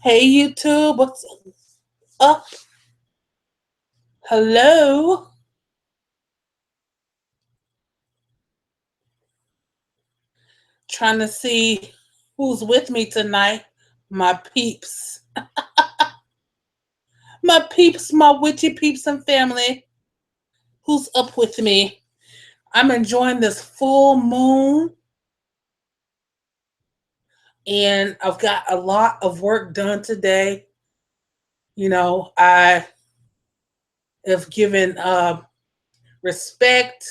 Hey YouTube, what's up? Hello. Trying to see who's with me tonight. My peeps. My peeps, my witchy peeps and family. Who's up with me? I'm enjoying this full moon and I've got a lot of work done today. I have given respect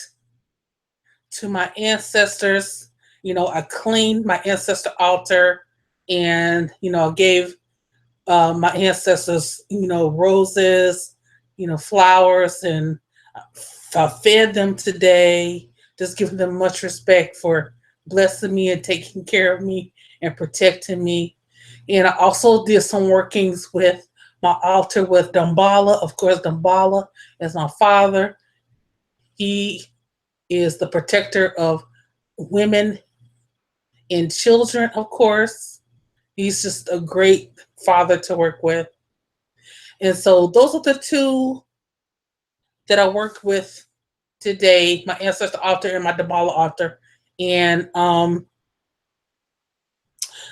to my ancestors. I cleaned my ancestor altar and, I gave my ancestors, roses, flowers, and I fed them today, just giving them much respect for blessing me and taking care of me and protecting me. And I also did some workings with my altar with Damballa. Of course, Damballa is my father. He is the protector of women and children, of course. He's just a great father to work with. And so those are the two that I worked with today, my ancestor altar and my Damballa altar. And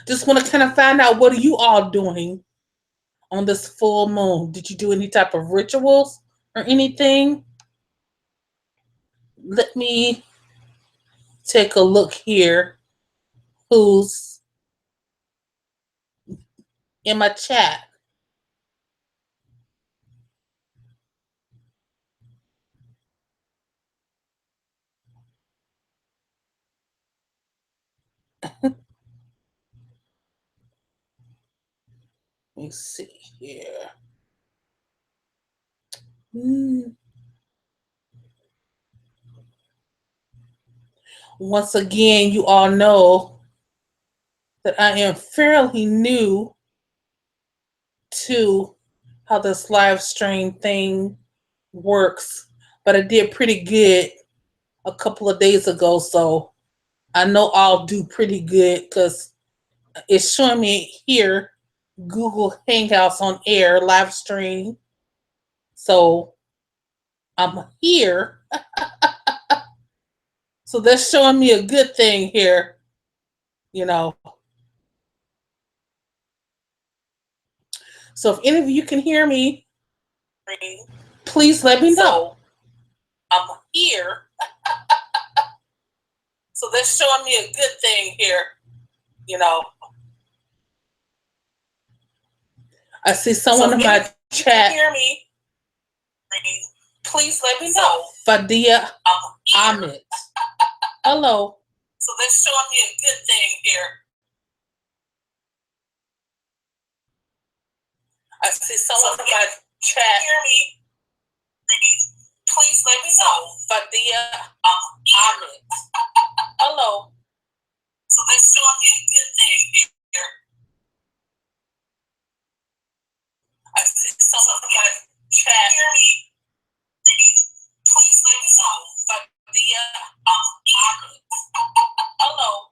just want to kind of find out, what are you all doing on this full moon? Did you do any type of rituals or anything? Let me take a look here. Who's in my chat? Let me see here. Hmm. Once again, you all know that I am fairly new to how this live stream thing works, but I did pretty good a couple of days ago, so I know I'll do pretty good because it's showing me here Google Hangouts on air live stream. So I'm here. So that's showing me a good thing here, you know. So if any of you can hear me, please let me know. I'm here. So that's showing me a good thing here, you know. I see someone in my chat. Hear me? Please let me know. Fadia Ahmed. Hello. So that's showing me a good thing here. I see someone in my chat. Hear me? Please let me know. Fadia Ahmed. Hello. So that's showing me a good thing here. I see someone in my chat. Hear me? Please let me know. Fadia Ahmed. Hello.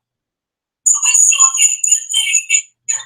So that's showing me a good thing here.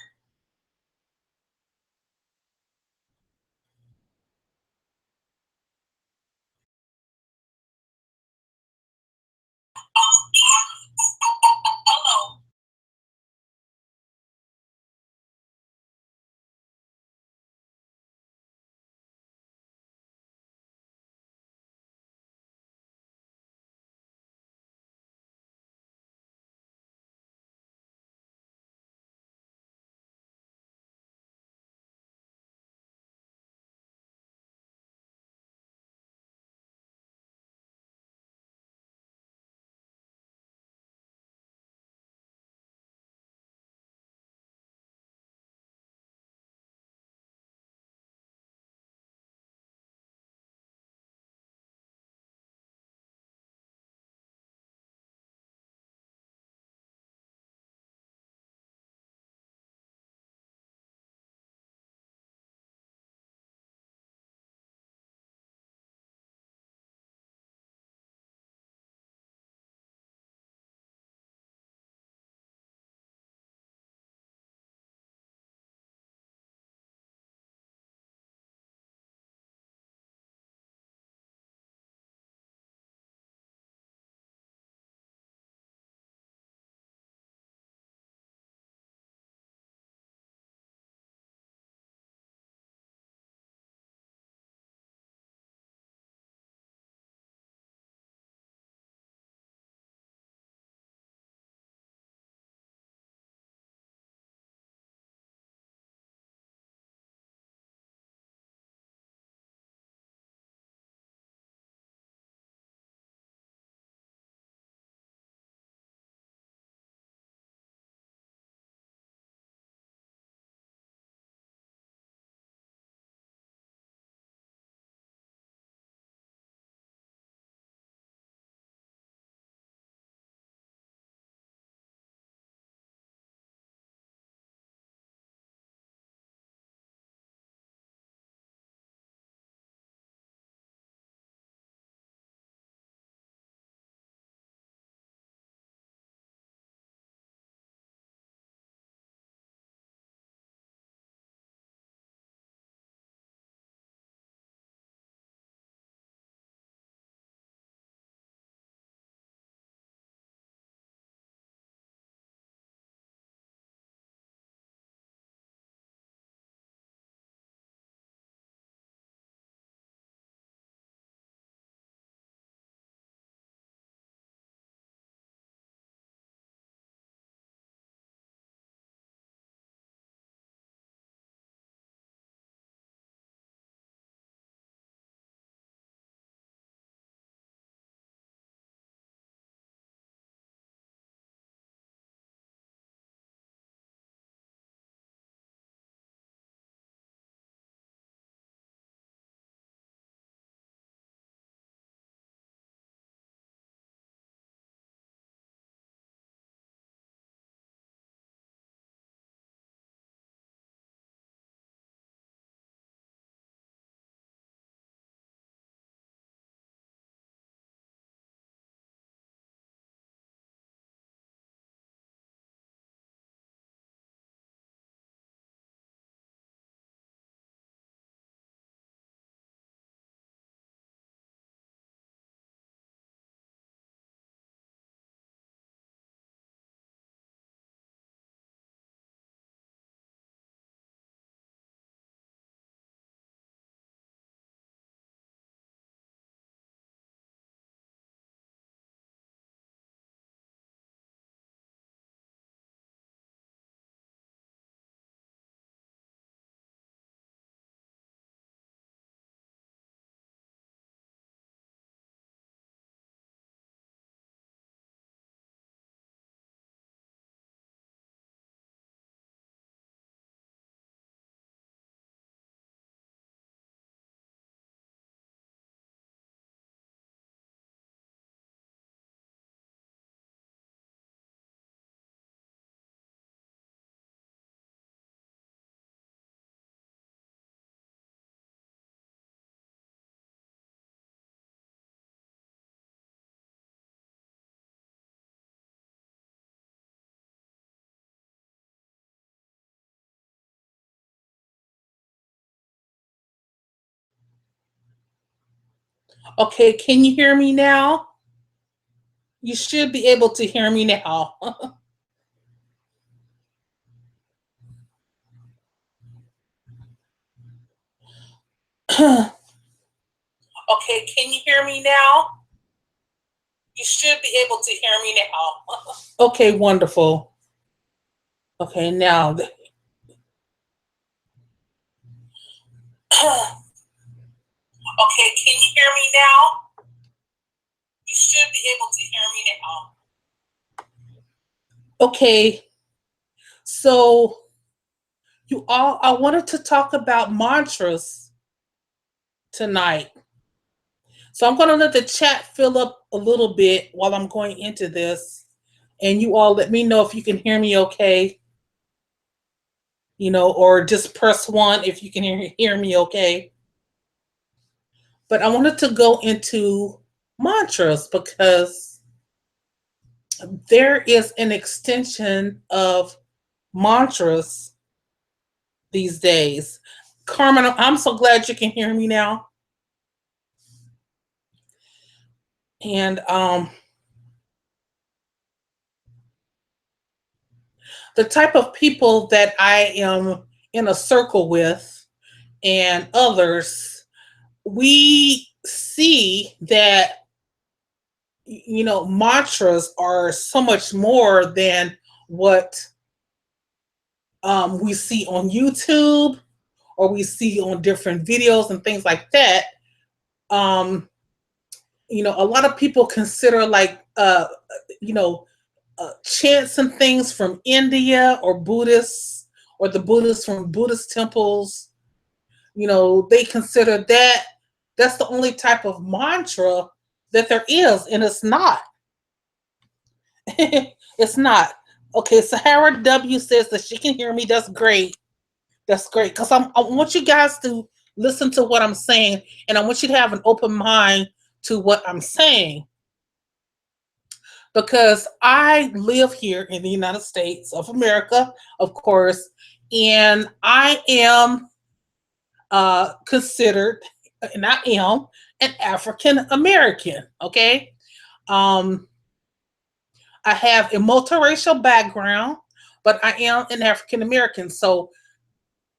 Okay, can you hear me now? You should be able to hear me now. Okay, can you hear me now? You should be able to hear me now. Okay, wonderful. Okay, now. Okay, can you hear me now? You should be able to hear me now. Okay, so you all, I wanted to talk about mantras tonight. So I'm going to let the chat fill up a little bit while I'm going into this. And you all let me know if you can hear me okay, or just press one if you can hear me okay. But I wanted to go into mantras because there is an extension of mantras these days. Carmen, I'm so glad you can hear me now. And the type of people that I am in a circle with and others, we see that mantras are so much more than what we see on YouTube or we see on different videos and things like that. um a lot of people consider like chants and things from India or Buddhists or the Buddhists from Buddhist temples. They consider that's the only type of mantra that there is, and it's not. It's not. Okay, Sahara W says that she can hear me. That's great. That's great. Because I want you guys to listen to what I'm saying, and I want you to have an open mind to what I'm saying. Because I live here in the United States of America, of course, and I am considered, and I am an African American. Okay. Um, I have a multiracial background, but I am an African American. So,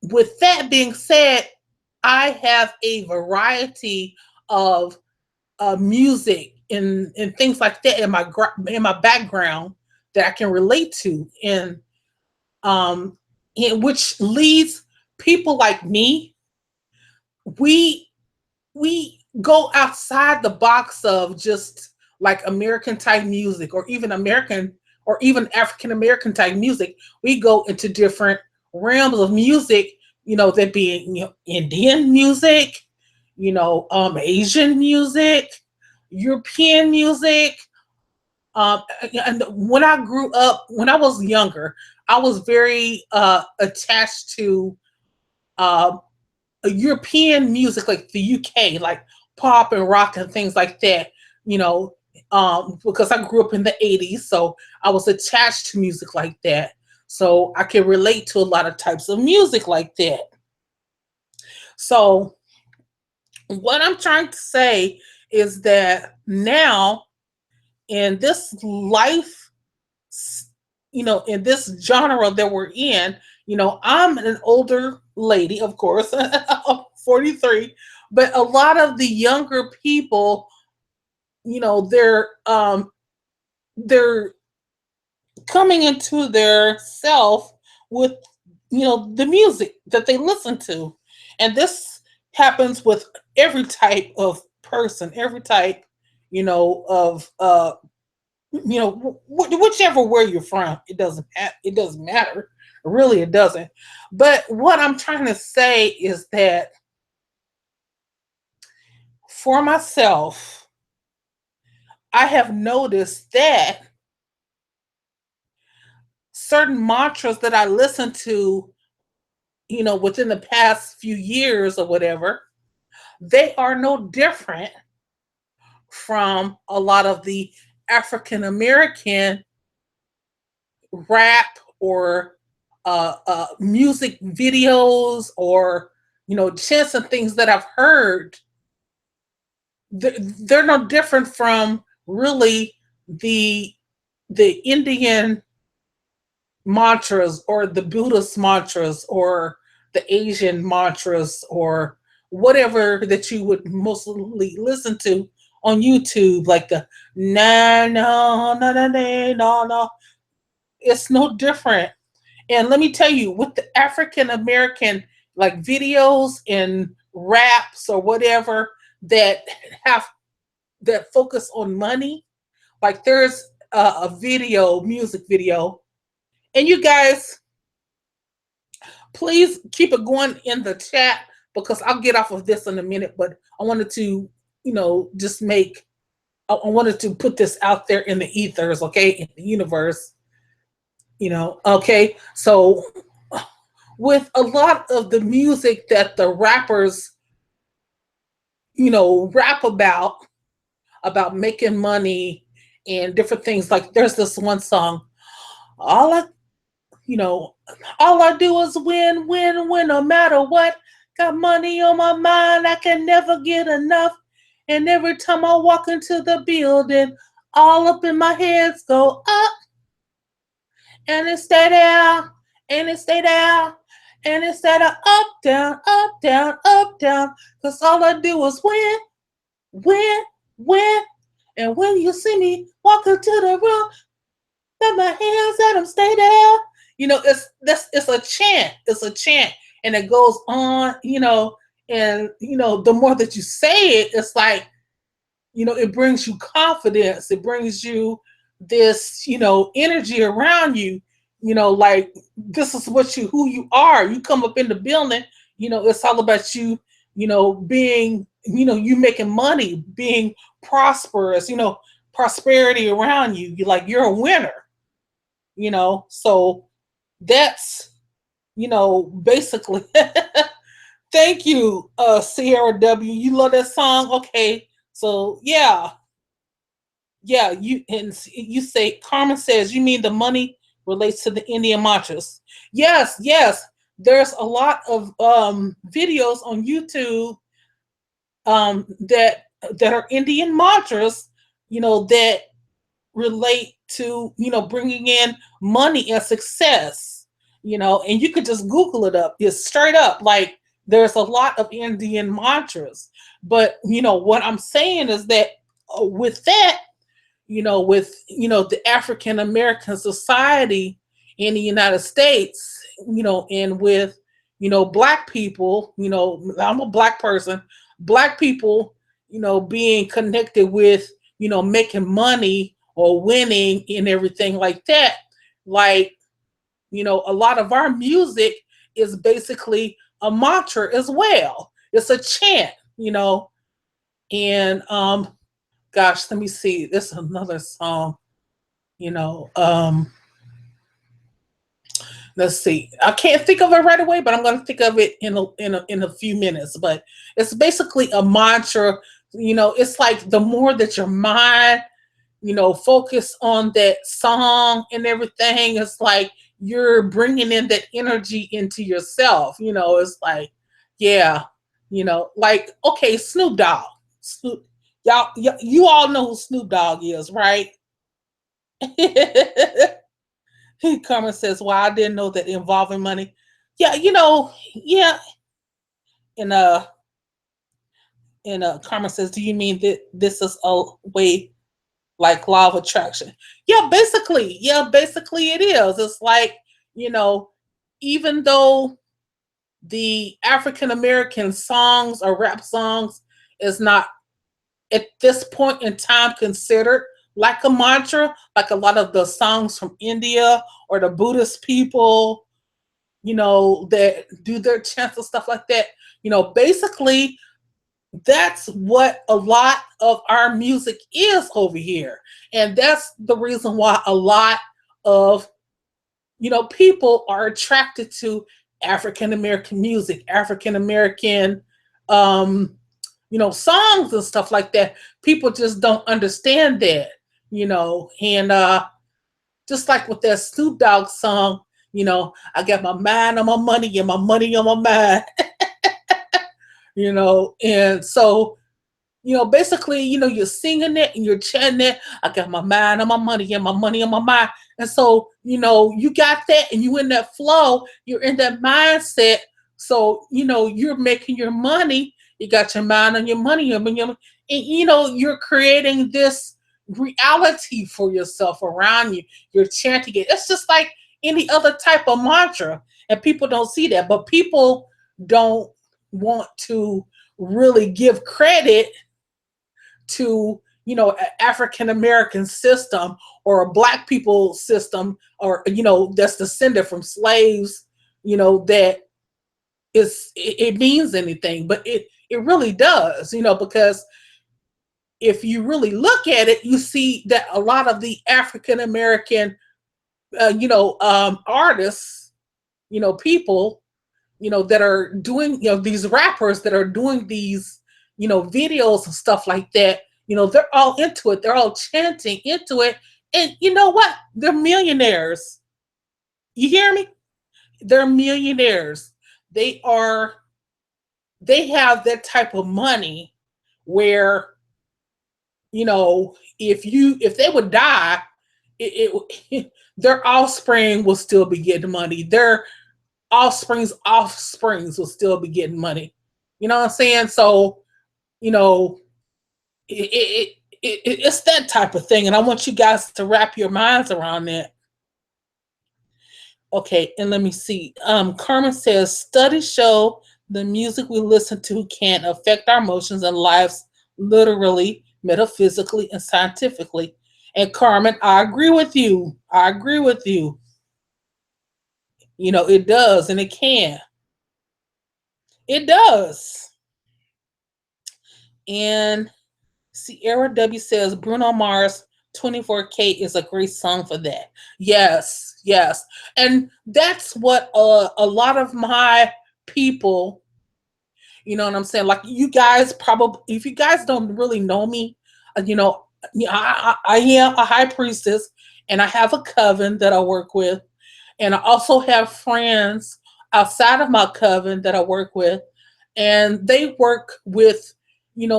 with that being said, I have a variety of music and things like that in my background that I can relate to, um, and which leads people like me. We we go outside the box of just like American type music or even American or even African American type music. We go into different realms of music, that being Indian music, Asian music, European music. And when I was younger, I was very attached to uh, European music, like the UK, like pop and rock and things like that. Because I grew up in the '80s, so I was attached to music like that. So I can relate to a lot of types of music like that. So what I'm trying to say is that now in this life, in this genre that we're in, I'm an older lady, of course, I'm 43, but a lot of the younger people, they're coming into their self with the music that they listen to, and this happens with every type of person, every type of whichever where you're from. It doesn't matter, really. It doesn't. But what I'm trying to say is that for myself, I have noticed that certain mantras that I listen to, within the past few years or whatever, they are no different from a lot of the African American rap or music videos or chants and things that I've heard they're no different from really the Indian mantras or the Buddhist mantras or the Asian mantras or whatever that you would mostly listen to on YouTube, like the na na na na na na na. It's no different. And let me tell you, with the African American like videos and raps or whatever that have that focus on money, like there's a video, music video, and you guys please keep it going in the chat because I'll get off of this in a minute. But I wanted to, just I wanted to put this out there in the ethers, okay, in the universe, okay. So with a lot of the music that the rappers, rap about making money and different things, like there's this one song, all I you know, all I do is win, win, win, no matter what. Got money on my mind, I can never get enough. And every time I walk into the building, all up in my heads go up, and it stay there, and it stay there, and instead of up, down, up, down, up, down. Cause all I do is win, win, win. And when you see me walking to the room, got my hands at them, stay there. It's a chant. It's a chant. And it goes on, and the more that you say it, it's like, it brings you confidence. It brings you this, energy around you, like this is who you are. You come up in the building, it's all about you, being, you making money, being prosperous, prosperity around you. You're a winner, so that's, basically. Thank you, Sierra W. You love that song? Okay. So yeah, you say Carmen says you mean the money relates to the Indian mantras. Yes, yes. There's a lot of videos on YouTube that are Indian mantras, that relate to, bringing in money and success, and you could just Google it up. It's straight up. Like there's a lot of Indian mantras. But, what I'm saying is that with that, with, the African American society in the United States, and with, Black people, I'm a Black person, Black people, being connected with, making money or winning and everything like that. Like, a lot of our music is basically a mantra as well. It's a chant, and gosh, let me see. This is another song, you know. Let's see. I can't think of it right away, but I'm going to think of it in a few minutes. But it's basically a mantra. It's like the more that your mind, focus on that song and everything, it's like you're bringing in that energy into yourself. It's like, yeah, like, okay, Snoop Dogg. Y'all, you all know who Snoop Dogg is, right? Carmen says, "Well, I didn't know that involving money." Yeah, yeah. And Carmen says, "Do you mean that this is a way like law of attraction?" Yeah, basically. Yeah, basically it is. It's like, you know, even though the African American songs or rap songs is not at this point in time considered like a mantra, like a lot of the songs from India or the Buddhist people, that do their chants and stuff like that. Basically, that's what a lot of our music is over here. And that's the reason why a lot of, people are attracted to African American music, African American, songs and stuff like that. People just don't understand that, and just like with that Snoop Dogg song, I got my mind on my money and my money on my mind, and so, basically, you're singing it and you're chanting it. I got my mind on my money and my money on my mind. And so, you got that and you in that flow, you're in that mindset. So, you're making your money. You got your mind on your money, and you're creating this reality for yourself around you. You're chanting it. It's just like any other type of mantra. And people don't see that. But people don't want to really give credit to an African American system or a black people system, or that's descended from slaves, that it means anything. But it really does, because if you really look at it, you see that a lot of the African American artists, people, that are doing, these rappers that are doing these, videos and stuff like that, they're all into it. They're all chanting into it. And you know what? They're millionaires. You hear me? They're millionaires. They are, they have that type of money where, if they would die, their offspring will still be getting money. Their offsprings will still be getting money. You know what I'm saying? So, you know, it's that type of thing, and I want you guys to wrap your minds around that. Okay, and let me see. Carmen says studies show the music we listen to can affect our emotions and lives, literally, metaphysically, and scientifically. And Carmen, I agree with you. I agree with you. It does, and it can. It does. And Sierra W says Bruno Mars 24K is a great song for that. Yes, yes. And that's what a lot of my people, you know what I'm saying? Like you guys probably, if you guys don't really know me, I am a high priestess and I have a coven that I work with. And I also have friends outside of my coven that I work with. And they work with,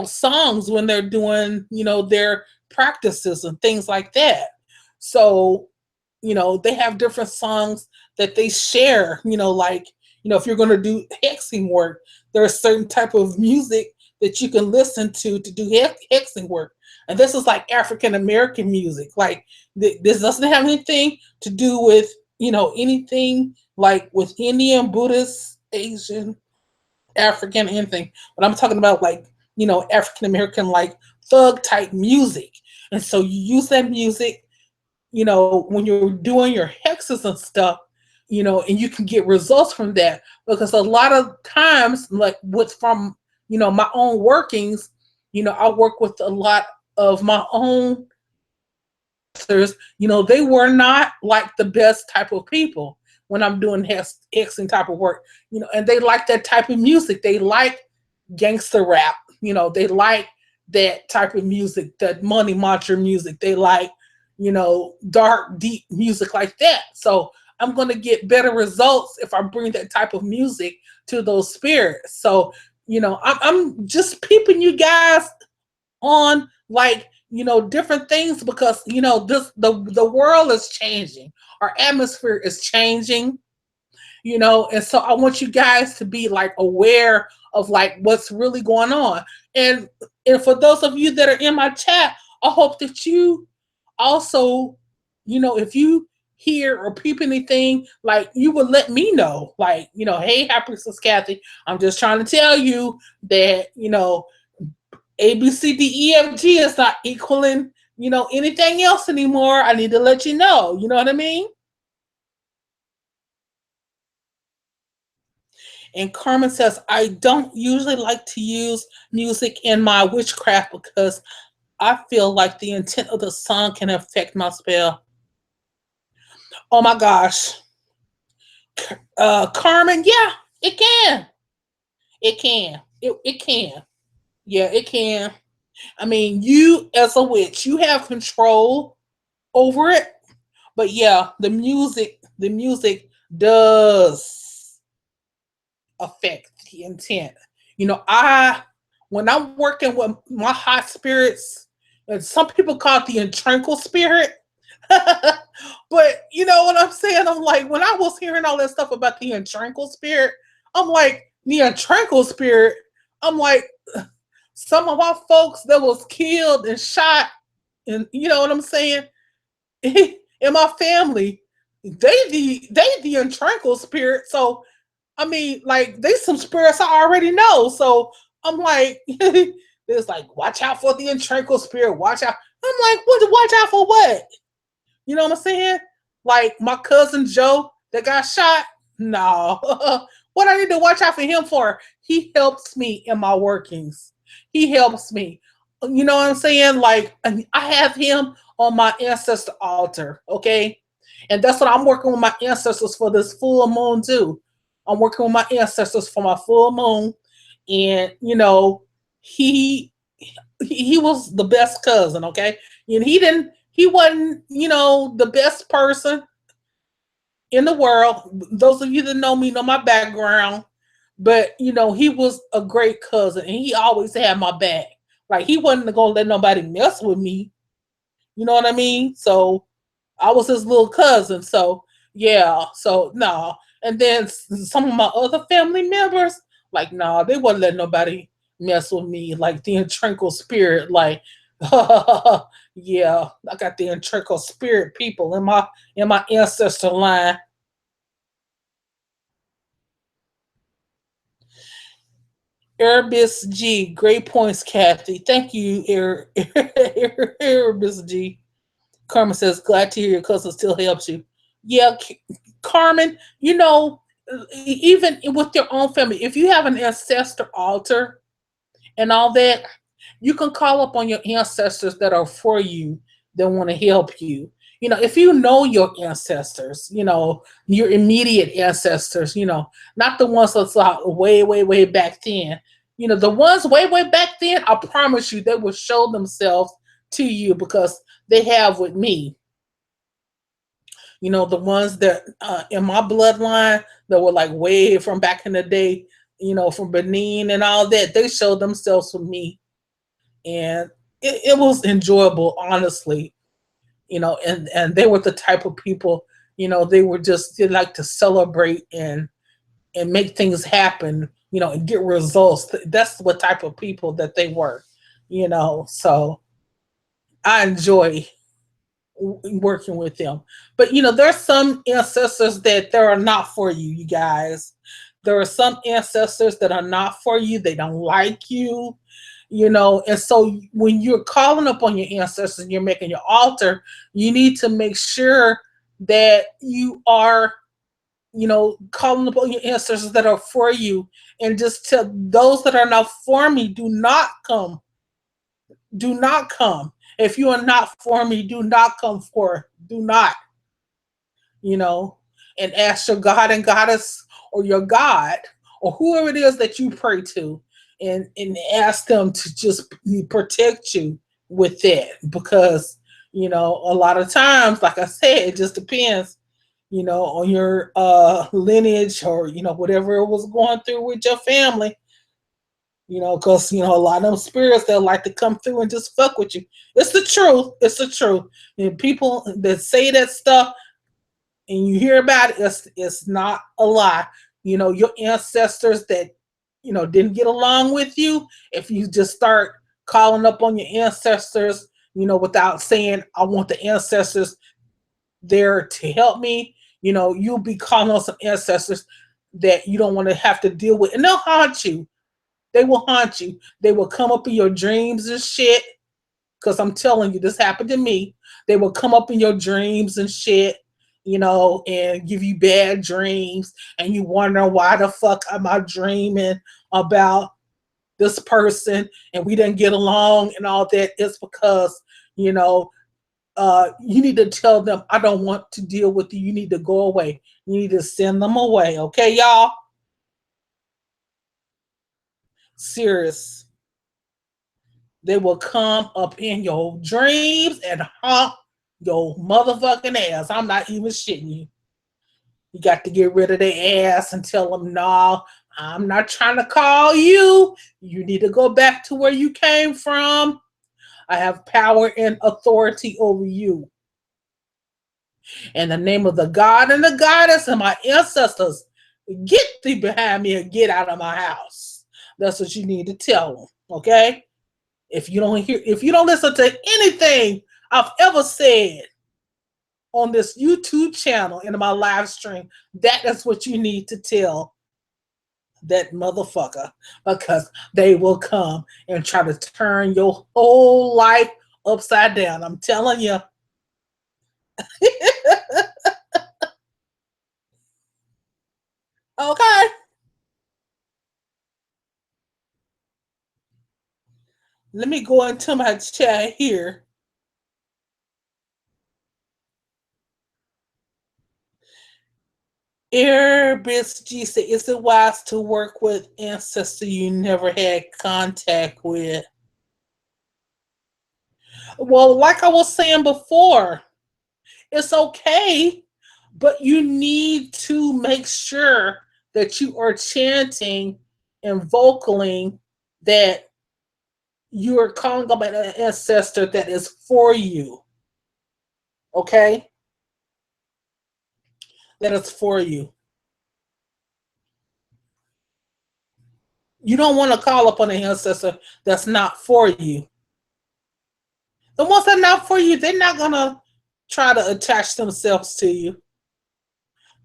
songs when they're doing, their practices and things like that. So, they have different songs that they share, like, if you're going to do hexing work, there's certain type of music that you can listen to do hexing work. And this is like African American music. Like this doesn't have anything to do with, anything like with Indian, Buddhist, Asian, African, anything. But I'm talking about like, African American, like thug type music. And so you use that music, when you're doing your hexes and stuff, and you can get results from that. Because a lot of times, like with from, my own workings, I work with a lot of my own, they were not like the best type of people when I'm doing hexing type of work, and they like that type of music. They like gangster rap, they like that type of music, that money mantra music. They like, dark, deep music like that. So I'm going to get better results if I bring that type of music to those spirits. So, I'm just peeping you guys on like different things because this the world is changing, our atmosphere is changing, and so I want you guys to be like aware of like what's really going on. And for those of you that are in my chat, I hope that you also, if you hear or peep anything, like you would let me know, like, hey, Happy Sis Kathy, I'm just trying to tell you that, ABCDEFG is not equaling, anything else anymore. I need to let you know. You know what I mean? And Carmen says, I don't usually like to use music in my witchcraft because I feel like the intent of the song can affect my spell. Oh my gosh. Carmen, yeah, it can. It can. It can. Yeah, it can. I mean, you as a witch, you have control over it. But yeah, the music does affect the intent. I when I'm working with my hot spirits, and some people call it the intrinsic spirit. But you know what I'm saying? I'm like, when I was hearing all that stuff about the intrinsic spirit, I'm like, the intrinsic spirit, I'm like, some of our folks that was killed and shot, and you know what I'm saying? In my family, they the intrinsic spirit. So I mean, like they some spirits I already know. So I'm like, it's like, watch out for the intrinsic spirit. Watch out. I'm like, what? Watch out for what? You know what I'm saying? Like my cousin Joe that got shot. No, what I need to watch out for him for? He helps me in my workings. He helps me. You know what I'm saying? Like I have him on my ancestor altar. Okay, and that's what I'm working with my ancestors for this full moon too. I'm working with my ancestors for my full moon, and you know, he he was the best cousin, okay? And he wasn't, you know, the best person in the world. Those of you that know me know my background, but you know, he was a great cousin and he always had my back. Like he wasn't gonna let nobody mess with me. You know what I mean? So I was his little cousin. So yeah, so no. And then some of my other family members, like, no, they wouldn't let nobody mess with me. Like the intrinsic spirit, like, yeah, I got the intrinsic spirit people in my ancestor line. Erebus G, great points, Kathy. Thank you, Erebus G. Carmen says, glad to hear your cousin still helps you. Yeah, Carmen, you know, even with your own family, if you have an ancestor altar and all that, you can call up on your ancestors that are for you that want to help you. You know, if you know your ancestors, you know, your immediate ancestors, you know, not the ones that's way, way, way back then. You know, the ones way, way back then, I promise you, they will show themselves to you because they have with me. You know, the ones that in my bloodline that were like way from back in the day, you know, from Benin and all that, they showed themselves with me. And it was enjoyable, honestly. You know, and they were the type of people, you know, they like to celebrate and make things happen, you know, and get results. That's what type of people that they were, you know. So I enjoy working with them. But you know, there's some ancestors that they are not for you, you guys. There are some ancestors that are not for you. They don't like you, you know. And so when you're calling upon your ancestors and you're making your altar, you need to make sure that you are, you know, calling upon your ancestors that are for you, and just tell those that are not for me, do not come. Do not come. If you are not for me, do not come forth. Do not, you know, and ask your God and goddess or your God or whoever it is that you pray to, and ask them to just protect you with that, because you know, a lot of times, like I said, it just depends, you know, on your lineage, or you know, whatever it was going through with your family. You know, because you know, a lot of them spirits that like to come through and just fuck with you. It's the truth. It's the truth. And people that say that stuff and you hear about it, it's not a lie. You know, your ancestors that, you know, didn't get along with you, if you just start calling up on your ancestors, you know, without saying, I want the ancestors there to help me, you know, you'll be calling on some ancestors that you don't want to have to deal with. And they'll haunt you. They will haunt you. They will come up in your dreams and shit. Because I'm telling you, this happened to me. They will come up in your dreams and shit, you know, and give you bad dreams. And you wonder, why the fuck am I dreaming about this person and we didn't get along and all that? It's because, you know, you need to tell them, I don't want to deal with you. You need to go away. You need to send them away. Okay, y'all? Serious. They will come up in your dreams and haunt your motherfucking ass. I'm not even shitting you. You got to get rid of their ass and tell them, no, I'm not trying to call you. You need to go back to where you came from. I have power and authority over you. In the name of the God and the goddess and my ancestors, get thee behind me and get out of my house. That's what you need to tell them, okay? If you don't listen to anything I've ever said on this YouTube channel in my live stream, that is what you need to tell that motherfucker, because they will come and try to turn your whole life upside down. I'm telling you. Okay. Let me go into my chat here. Airbus G said, is it wise to work with ancestors you never had contact with? Well, like I was saying before, it's okay, but you need to make sure that you are chanting and vocaling that you are calling up an ancestor that is for you. Okay? That is for you. You don't want to call upon an ancestor that's not for you. The ones that are not for you, they're not going to try to attach themselves to you.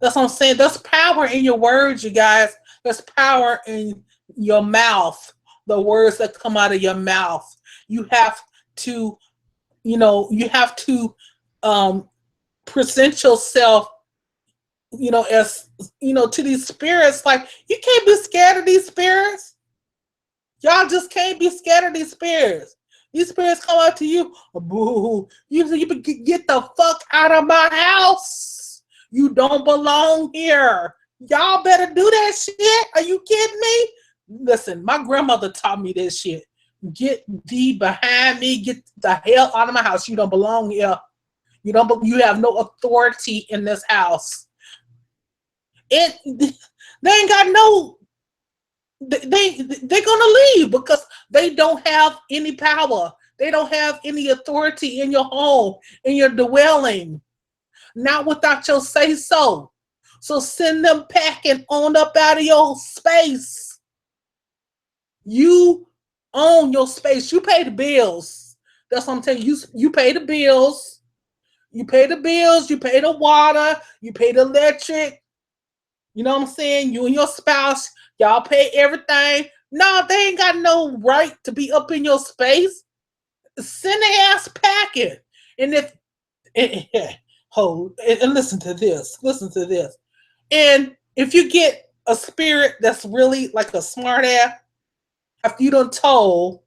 That's what I'm saying. There's power in your words, you guys. There's power in your mouth, the words that come out of your mouth. You have to, you have to present yourself, as, to these spirits. Like, you can't be scared of these spirits. Y'all just can't be scared of these spirits. These spirits come up to you, boo, you get the fuck out of my house. You don't belong here. Y'all better do that shit. Are you kidding me? Listen, my grandmother taught me this shit. Get thee behind me. Get the hell out of my house. You don't belong here. You have no authority in this house. They ain't got no. They're gonna leave because they don't have any power. They don't have any authority in your home, in your dwelling. Not without your say so. So send them packing on up out of your space. You own your space. You pay the bills. That's what I'm telling you. You pay the bills. You pay the bills. You pay the water. You pay the electric. You know what I'm saying? You and your spouse, y'all pay everything. No, they ain't got no right to be up in your space. Send their ass packing. And if and listen to this. Listen to this. And if you get a spirit that's really like a smart ass, after you done told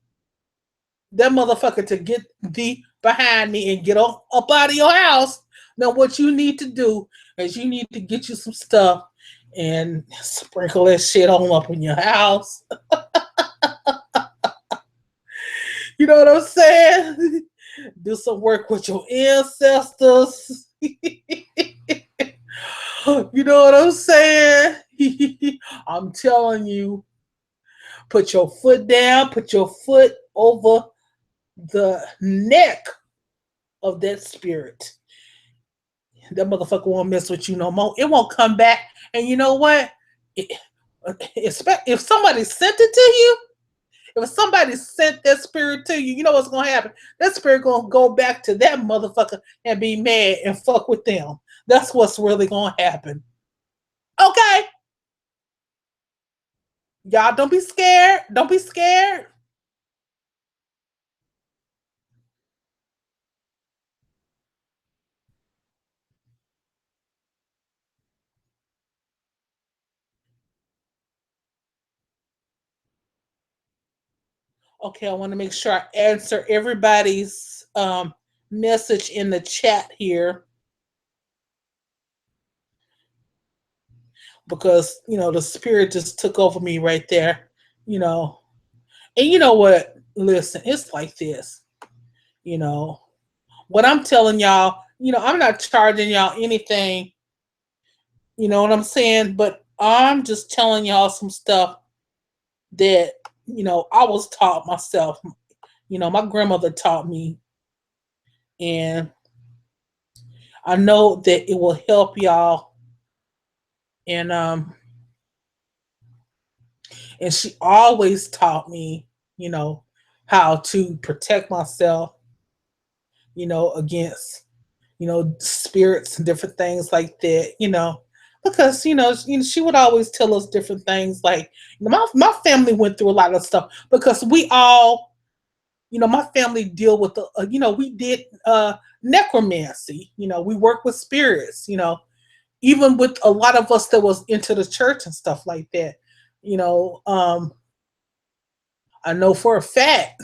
that motherfucker to get thee behind me and get up out of your house, now what you need to do is you need to get you some stuff and sprinkle that shit on up in your house. You know what I'm saying? Do some work with your ancestors. You know what I'm saying? I'm telling you, put your foot down, put your foot over the neck of that spirit. That motherfucker won't mess with you no more. It won't come back. And you know what? If somebody sent it to you, if somebody sent that spirit to you, you know what's gonna happen? That spirit gonna go back to that motherfucker and be mad and fuck with them. That's what's really gonna happen. Okay. Y'all don't be scared. Don't be scared. Okay, I want to make sure I answer everybody's message in the chat here, because the spirit just took over me right there. you know and you know what, listen, it's like this. you know what I'm telling y'all, I'm not charging y'all anything. You know what I'm saying? But I'm just telling y'all some stuff that, I was taught myself. My grandmother taught me, and I know that it will help y'all. And she always taught me, you know, how to protect myself, against, spirits and different things like that, because, she would always tell us different things. Like, my family went through a lot of stuff because we all, my family deal with the, we did necromancy, we work with spirits, even with a lot of us that was into the church and stuff like that, you know, um, I know for a fact.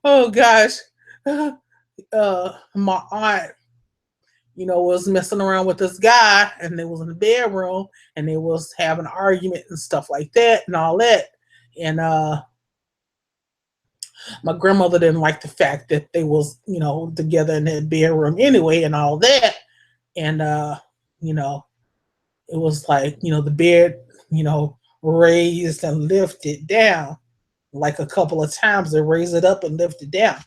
Oh gosh. My aunt, was messing around with this guy, and they was in the bedroom, and they was having an argument and stuff like that and all that. And my grandmother didn't like the fact that they was, together in that bedroom anyway and all that. And you know, it was like, the bed, raised and lifted down like a couple of times. They raise it up and lift it down,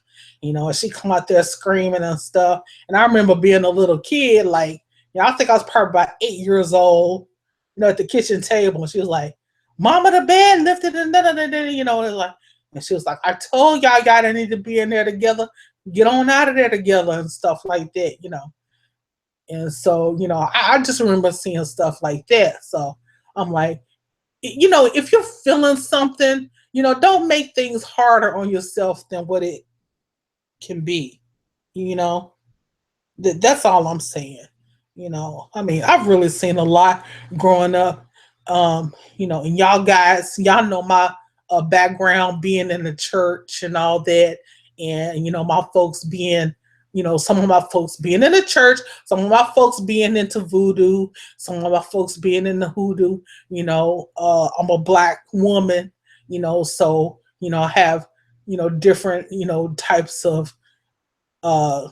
and she come out there screaming and stuff. And I remember being a little kid, like, I think I was probably about 8 years old, at the kitchen table, and she was like, "Mama, the bed lifted," and and like, and she was like, "I told y'all gotta need to be in there together, get on out of there together," and stuff like that. And so, I just remember seeing stuff like that. So I'm like, if you're feeling something, don't make things harder on yourself than what it can be. You know, that's all I'm saying. I mean, I've really seen a lot growing up. And y'all know my background being in the church and all that, and my folks being, some of my folks being in the church, some of my folks being into voodoo, some of my folks being in the hoodoo. I'm a black woman, so I have different types of uh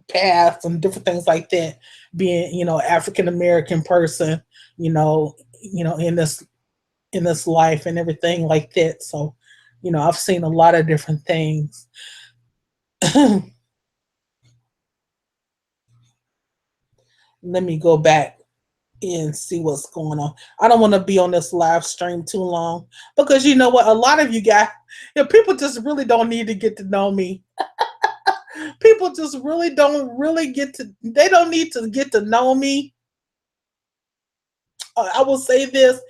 paths and different things like that, being African American person, you know in this life and everything like that. So I've seen a lot of different things. Let me go back and see what's going on. I don't want to be on this live stream too long, because you know what, a lot of you guys, people just really don't need to get to know me. People just really don't really get to, they don't need to get to know me. I will say this: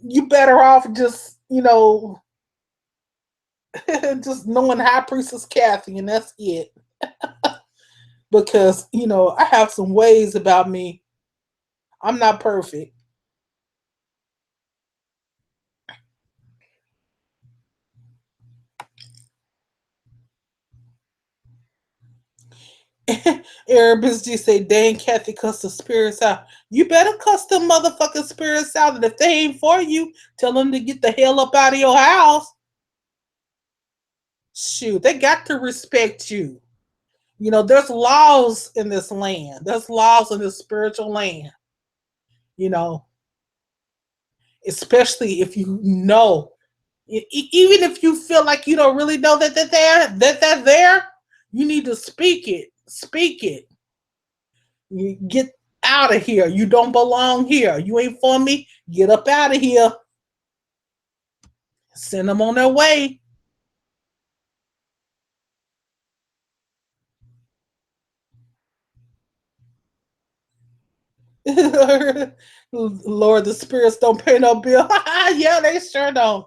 you better off just, just knowing High Priestess Kathy, and that's it. Because I have some ways about me. I'm not perfect. Arabs just say, "Dang, Kathy, cuss the spirits out." You better cuss the motherfucking spirits out, and if they ain't for you, tell them to get the hell up out of your house. Shoot, they got to respect you. There's laws in this land. There's laws in this spiritual land. You know, especially if even if you feel like you don't really know that they're there, you need to speak it. Speak it. You get out of here. You don't belong here. You ain't for me. Get up out of here. Send them on their way. Lord, the spirits don't pay no bill. Yeah, they sure don't.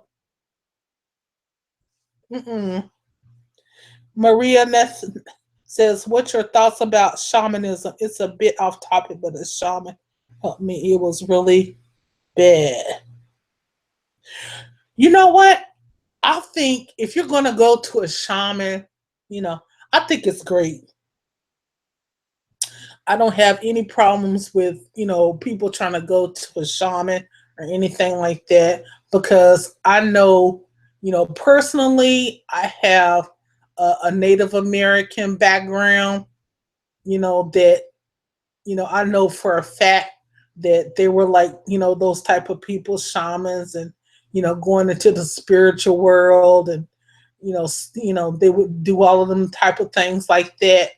Mm-mm. Maria Ness says, "What's your thoughts about shamanism?" It's a bit off topic, but it's shaman. Help me. It was really bad. You know what? I think if you're going to go to a shaman, you know, I think it's great. I don't have any problems with, people trying to go to a shaman or anything like that, because I know, personally, I have a Native American background, that I know for a fact that they were like, those type of people, shamans, and going into the spiritual world, and they would do all of them type of things like that,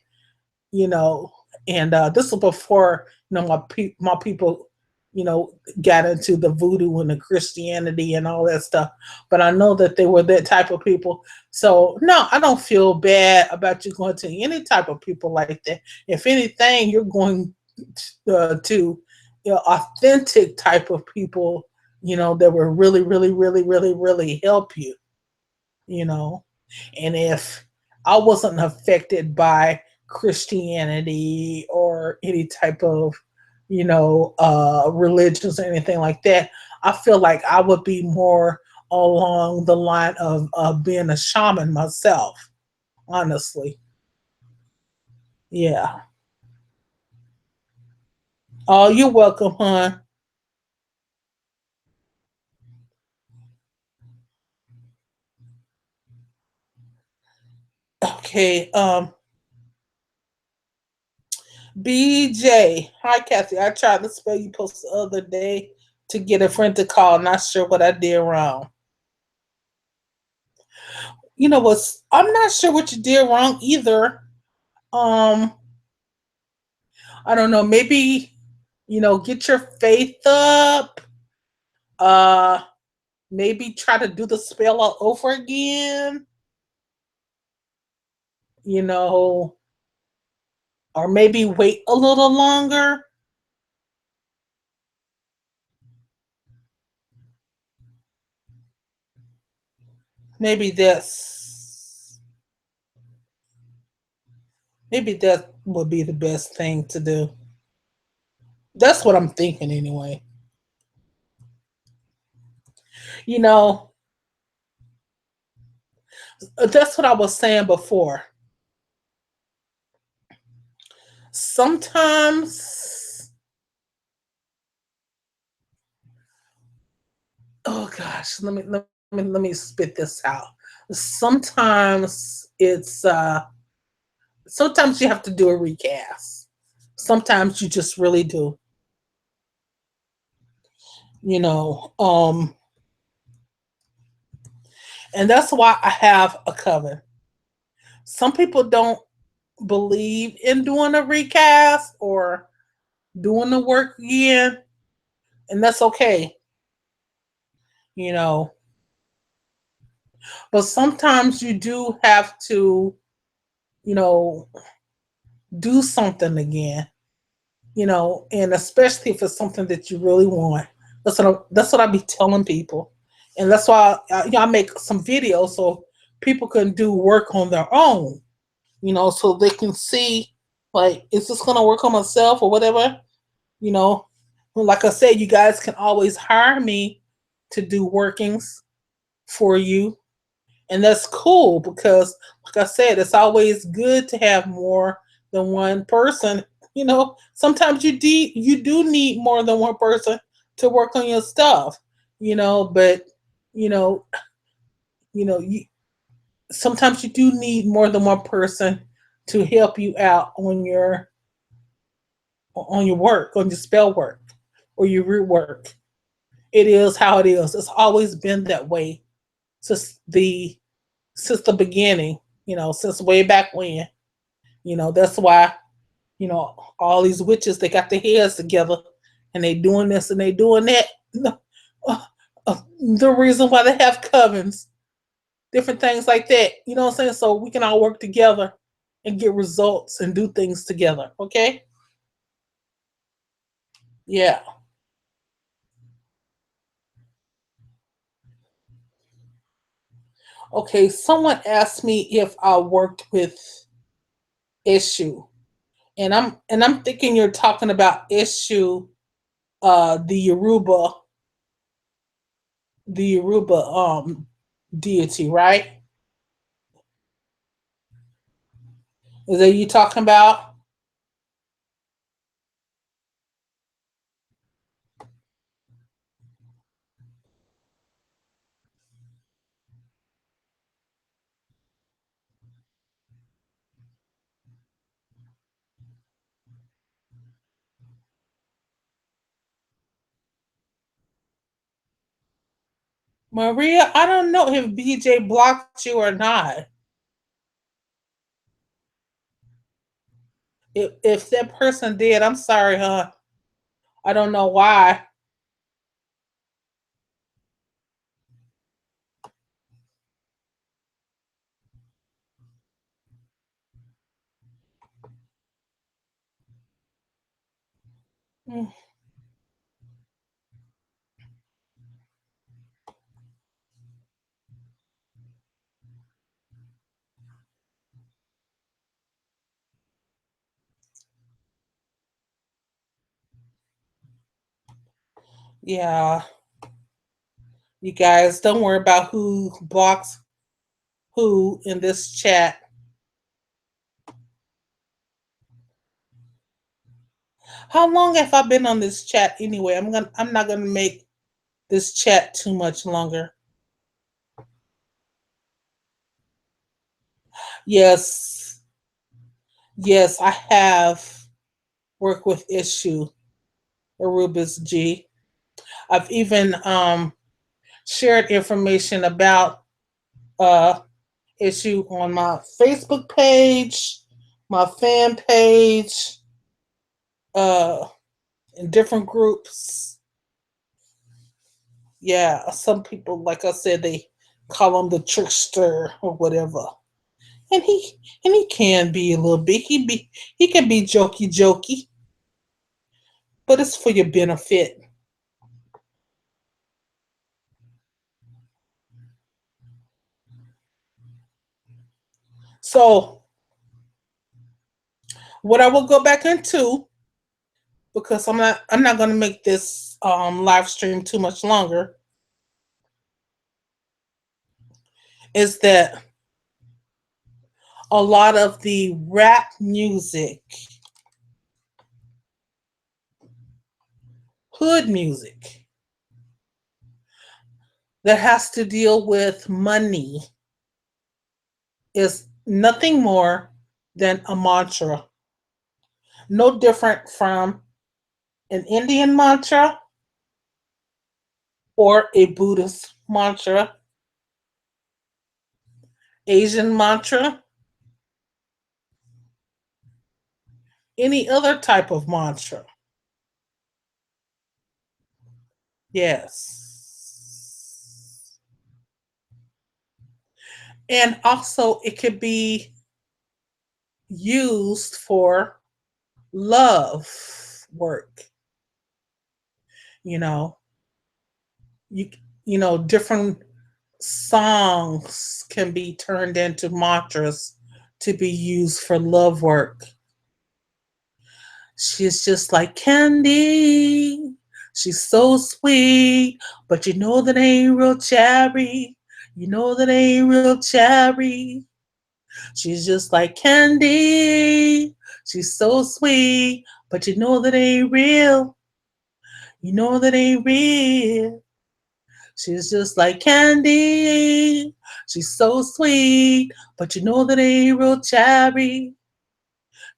you know. And this was before my people, got into the voodoo and the Christianity and all that stuff. But I know that they were that type of people. So no, I don't feel bad about you going to any type of people like that. If anything, you're going to authentic type of people, that will really, really, really, really, really help you. You know, and if I wasn't affected by Christianity or any type of, religions or anything like that, I feel like I would be more along the line of being a shaman myself, honestly. Yeah. Oh, you're welcome, hon. Okay. BJ. Hi, Kathy. I tried to spell you post the other day to get a friend to call. Not sure what I did wrong. You know what's I'm not sure what you did wrong either. Um, I don't know, maybe, get your faith up. Uh Maybe try to do the spell all over again, you know, or maybe wait a little longer. Maybe this maybe that would be the best thing to do. That's what I'm thinking anyway. You know, that's what I was saying before. Sometimes, oh gosh, let me spit this out. Sometimes sometimes you have to do a recast. Sometimes you just really do. You know, and that's why I have a coven. Some people don't believe in doing a recast or doing the work again, and that's okay, you know. But sometimes you do have to, you know, do something again, and especially if it's something that you really want. That's what I be telling people, and that's why I make some videos so people can do work on their own, so they can see, like, is this gonna work on myself or whatever, you know. Like I said, you guys can always hire me to do workings for you, and that's cool because, like I said, it's always good to have more than one person. Sometimes you do need more than one person to work on your stuff. But you know you sometimes you do need more than one person to help you out on your work, on your spell work or your root work. It is how it is. It's always been that way since the beginning, since way back when. That's why, all these witches, they got their heads together and they doing this and they doing that. Uh, the reason why they have covens, different things like that. You know what I'm saying? So we can all work together and get results and do things together. Okay? Yeah. Okay. Someone asked me if I worked with issue. And I'm thinking you're talking about issue, the Yoruba deity, right? Is that you talking about? Maria, I don't know if BJ blocked you or not. If that person did, I'm sorry, huh? I don't know why. Mm, yeah, you guys, don't worry about who blocks who in this chat. How long have I been on this chat anyway? I'm not gonna make this chat too much longer. Yes, yes, I have worked with issue Arubis G. I've even shared information about uh issue on my Facebook page, my fan page, uh in different groups. Yeah, some people, like I said, they call him the trickster or whatever. And he can be a little bit. He can be jokey jokey, but it's for your benefit. So what I will go back into, because I'm not gonna make this live stream too much longer, is that a lot of the rap music, hood music, that has to deal with money is nothing more than a mantra. No different from an Indian mantra or a Buddhist mantra, Asian mantra, any other type of mantra. Yes. And also, it could be used for love work. You know, you different songs can be turned into mantras to be used for love work. She's just like candy. She's so sweet, but you know that ain't real cherry. You know that ain't real cherry. She's just like candy. She's so sweet, but you know that ain't real. You know that ain't real. She's just like candy. She's so sweet, but you know that ain't real cherry.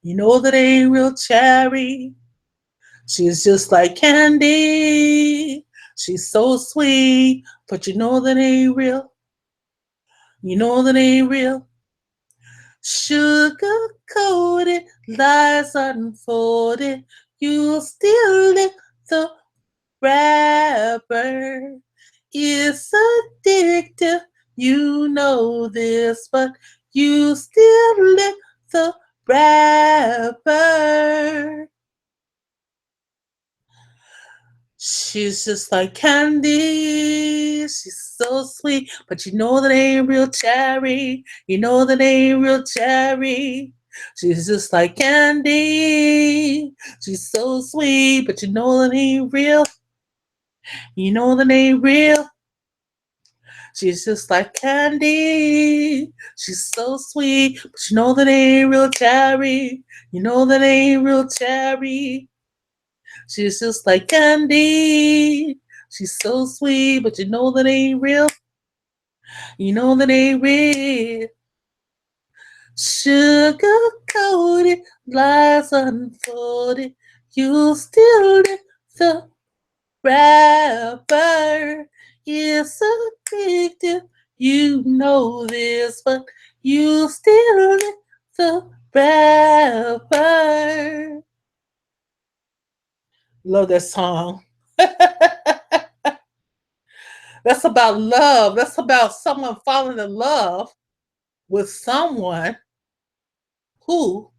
You know that ain't real cherry. She's just like candy. She's so sweet, but you know that ain't real. You know that ain't real. Sugar coated, lies unfolded. You still live the rapper. It's addictive. You know this, but you still live the rapper. She's just like candy. She's so sweet, but you know that ain't real cherry. You know that ain't real cherry. She's just like candy. She's so sweet, but you know that ain't real. You know that ain't real. She's just like candy. She's so sweet, but you know that ain't real cherry. You know that ain't real cherry. She's just like candy. She's so sweet, but you know that ain't real. You know that ain't real. Sugar coated, lies unfolded. You still the rapper. is addictive. You know this, but you still live the rapper. Love that song. That's about love. That's about someone falling in love with someone who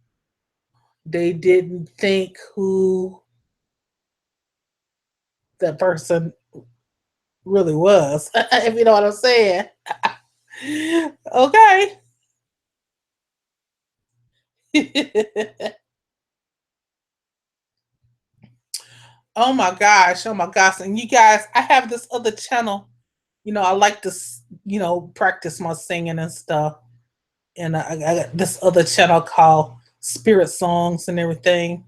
they didn't think who that person really was. If you know what I'm saying. Okay. Oh my gosh. Oh my gosh. And you guys, I have this other channel. I like to, practice my singing and stuff. And I got this other channel called Spirit Songs and everything.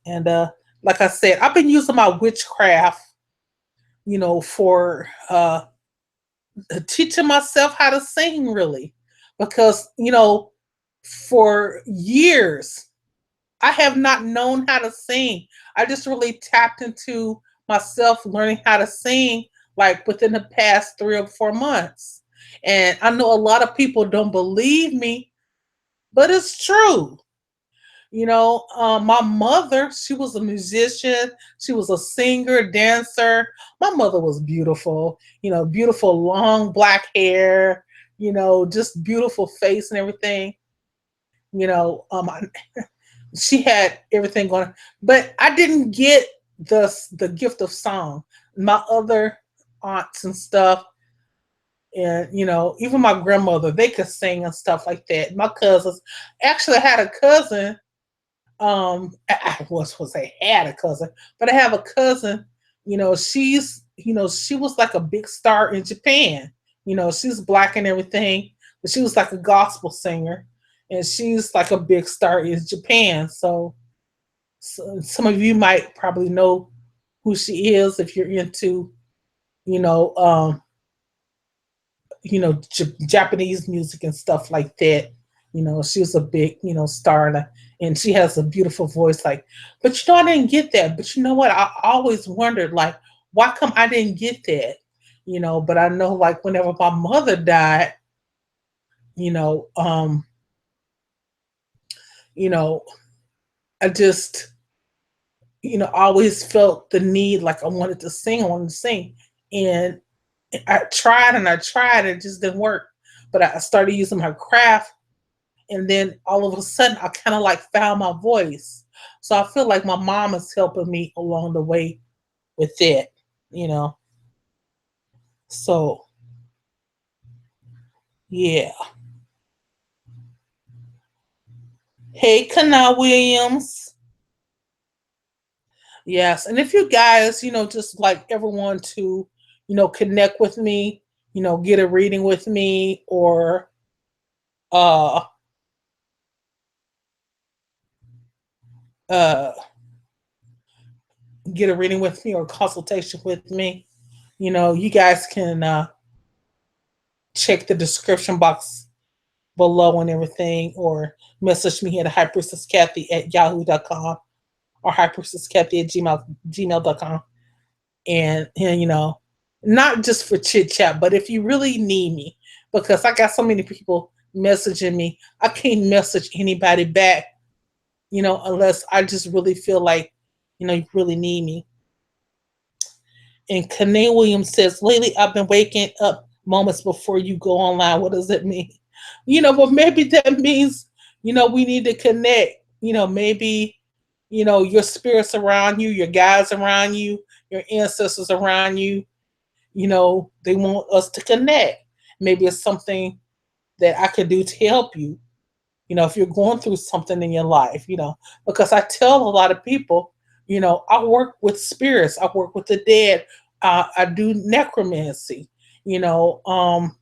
And like I said, I've been using my witchcraft, for teaching myself how to sing really. Because, for years, I have not known how to sing. I just really tapped into myself learning how to sing like within the past 3 or 4 months. And I know a lot of people don't believe me, but it's true. My mother, she was a musician. She was a singer, dancer. My mother was beautiful, beautiful long black hair, just beautiful face and everything. You know, um, I, she had everything going, but I didn't get the gift of song. My other aunts and stuff, and even my grandmother, they could sing and stuff like that. My cousins, actually, I had a cousin. I was I had a cousin, but I have a cousin. She was like a big star in Japan. She's black and everything, but she was like a gospel singer, and she's like a big star in Japan. So some of you might probably know who she is if you're into, you know, um, Japanese music and stuff like that. She was a big, star, and she has a beautiful voice. Like, but I didn't get that. But you know what? I always wondered, like, why come I didn't get that? But I know, like, whenever my mother died, you know, um, you know, I just, always felt the need, like I wanted to sing, and I tried and I tried, it just didn't work. But I started using my craft, and then all of a sudden I kind of like found my voice. So I feel like my mom is helping me along the way with it, you know. So yeah. Hey, Kana Williams. Yes, and if you guys, just like everyone to, connect with me, get a reading with me, or uh uh get a reading with me or consultation with me, you guys can check the description box below and everything, or message me at highpriestesskathy@yahoo.com or highpriestesskathy@gmail.com. And not just for chit chat, but if you really need me, because I got so many people messaging me, I can't message anybody back, unless I just really feel like, you really need me. And Kane Williams says, lately I've been waking up moments before you go online. What does it mean? But maybe that means, we need to connect. Maybe, your spirits around you, your guides around you, your ancestors around you, they want us to connect. Maybe it's something that I could do to help you, if you're going through something in your life, because I tell a lot of people, I work with spirits, I work with the dead, I do necromancy, you know, um,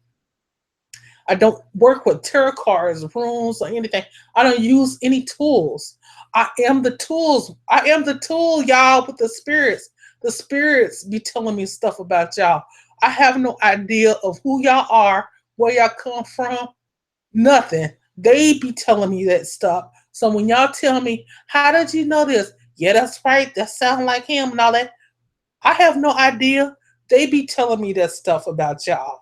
I don't work with tarot cards, runes, or anything. I don't use any tools. I am the tools. I am the tool, y'all, with the spirits. The spirits be telling me stuff about y'all. I have no idea of who y'all are, where y'all come from, nothing. They be telling me that stuff. So when y'all tell me, how did you know this? Yeah, that's right. That sounds like him and all that. I have no idea. they be telling me that stuff about y'all.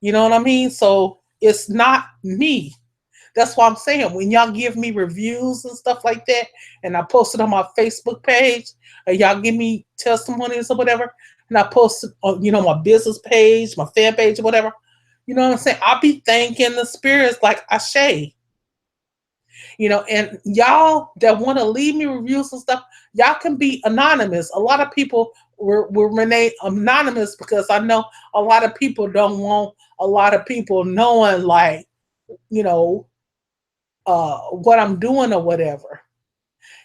You know what I mean? So it's not me. That's why I'm saying when y'all give me reviews and stuff like that, and I post it on my Facebook page, or y'all give me testimonies or whatever, and I post it on, my business page, my fan page or whatever. You know what I'm saying? I'll be thanking the spirits like Ashe. And y'all that want to leave me reviews and stuff, y'all can be anonymous. A lot of people will remain anonymous because I know a lot of people don't want a lot of people knowing, like, you know, what I'm doing or whatever.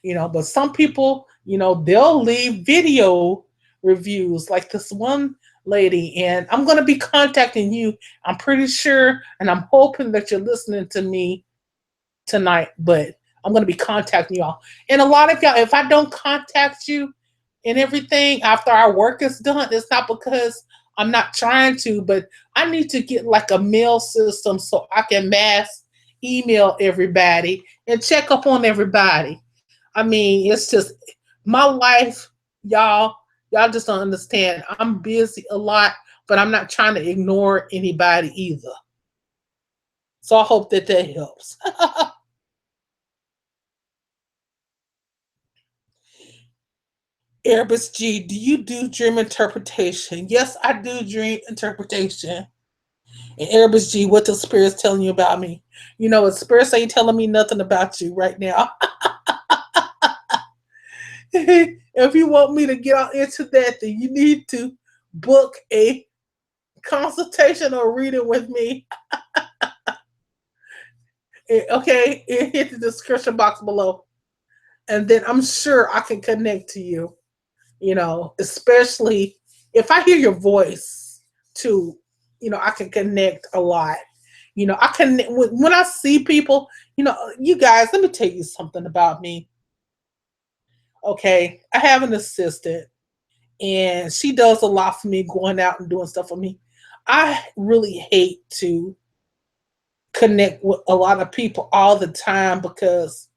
But some people, they'll leave video reviews like this one lady, and I'm going to be contacting you. I'm pretty sure, and I'm hoping that you're listening to me tonight, but I'm going to be contacting y'all. And a lot of y'all, if I don't contact you and everything after our work is done, it's not because I'm not trying to, but I need to get like a mail system so I can mass email everybody and check up on everybody. I mean, it's just my life, y'all. Y'all just don't understand. I'm busy a lot, but I'm not trying to ignore anybody either. So I hope that helps. Erebus G, do you do dream interpretation? Yes, I do dream interpretation. And Erebus G, what the spirits telling you about me? The spirits ain't telling me nothing about you right now. If you want me to get out into that, then you need to book a consultation or reading with me. Okay, hit the description box below. And then I'm sure I can connect to you, especially if I hear your voice too, I can connect a lot. I can, when I see people, you guys, let me tell you something about me. Okay, I have an assistant and she does a lot for me, going out and doing stuff for me. I really hate to connect with a lot of people all the time because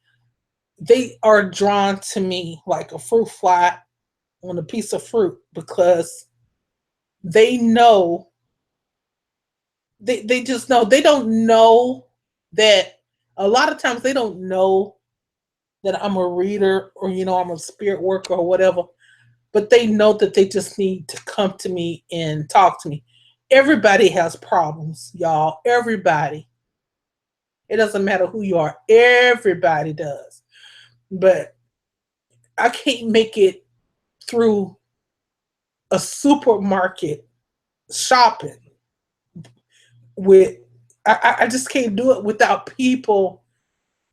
they are drawn to me like a fruit fly on a piece of fruit, because they know, they just know, they don't know that a lot of times they don't know that I'm a reader, or I'm a spirit worker or whatever, but they know that they just need to come to me and talk to me. Everybody has problems, y'all. Everybody. It doesn't matter who you are. Everybody does. But I can't make it through a supermarket shopping with, I just can't do it without people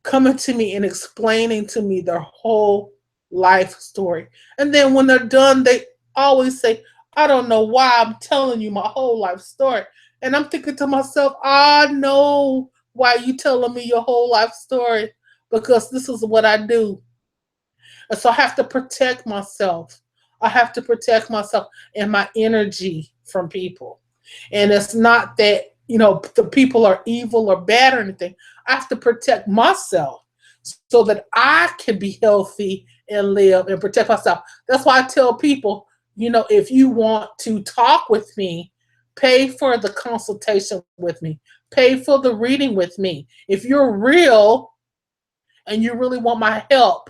coming to me and explaining to me their whole life story. And then when they're done, they always say, I don't know why I'm telling you my whole life story. And I'm thinking to myself, I know why you telling me your whole life story, because this is what I do. And so I have to protect myself. I have to protect myself and my energy from people. And it's not that, the people are evil or bad or anything. I have to protect myself so that I can be healthy and live and protect myself. That's why I tell people, if you want to talk with me, pay for the consultation with me, pay for the reading with me. If you're real and you really want my help,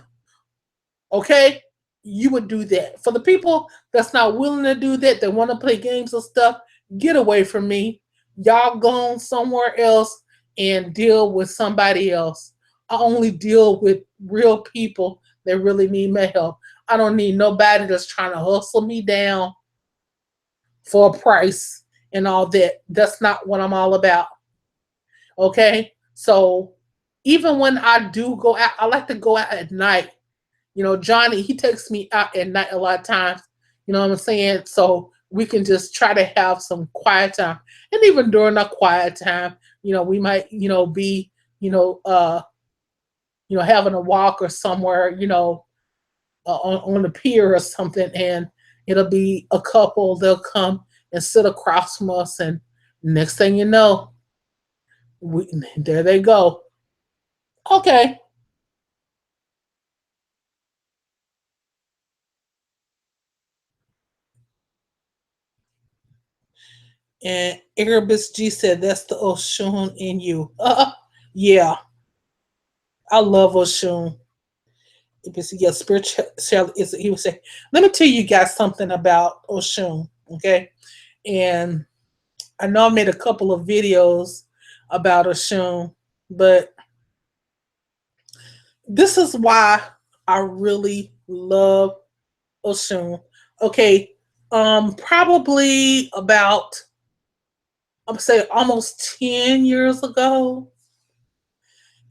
okay, you would do that. For the people that's not willing to do that, that want to play games and stuff, get away from me. Y'all go somewhere else and deal with somebody else. I only deal with real people that really need my help. I don't need nobody that's trying to hustle me down for a price and all that. That's not what I'm all about. Okay? So even when I do go out, I like to go out at night. Johnny, he takes me out at night a lot of times. You know what I'm saying? So we can just try to have some quiet time. And even during our quiet time, we might, be, having a walk or somewhere, on the pier or something, and it'll be a couple. They'll come and sit across from us, and next thing you know, there they go. Okay. And Erebus G said, "That's the Oshun in you." Yeah, I love Oshun. Because yeah, spiritual is. He would say, "Let me tell you guys something about Oshun." Okay, and I know I made a couple of videos about Oshun, but this is why I really love Oshun. Okay, probably about I'm say almost 10 years ago.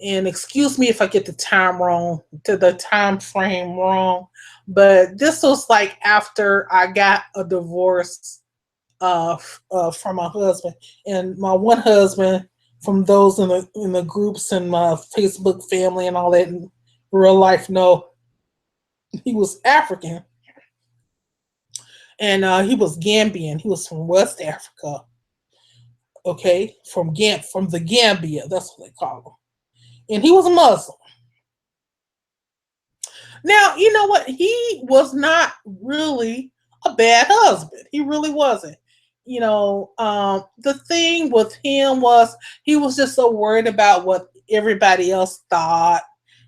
And excuse me if I get the time wrong, to the time frame wrong, but this was like after I got a divorce from my husband, and my one husband, from those in the groups and my Facebook family and all that in real life, know he was African, and he was Gambian. He was from West Africa. Okay, from the Gambia. That's what they call him, and he was a Muslim. Now, you know what? He was not really a bad husband. He really wasn't. The thing with him was he was just so worried about what everybody else thought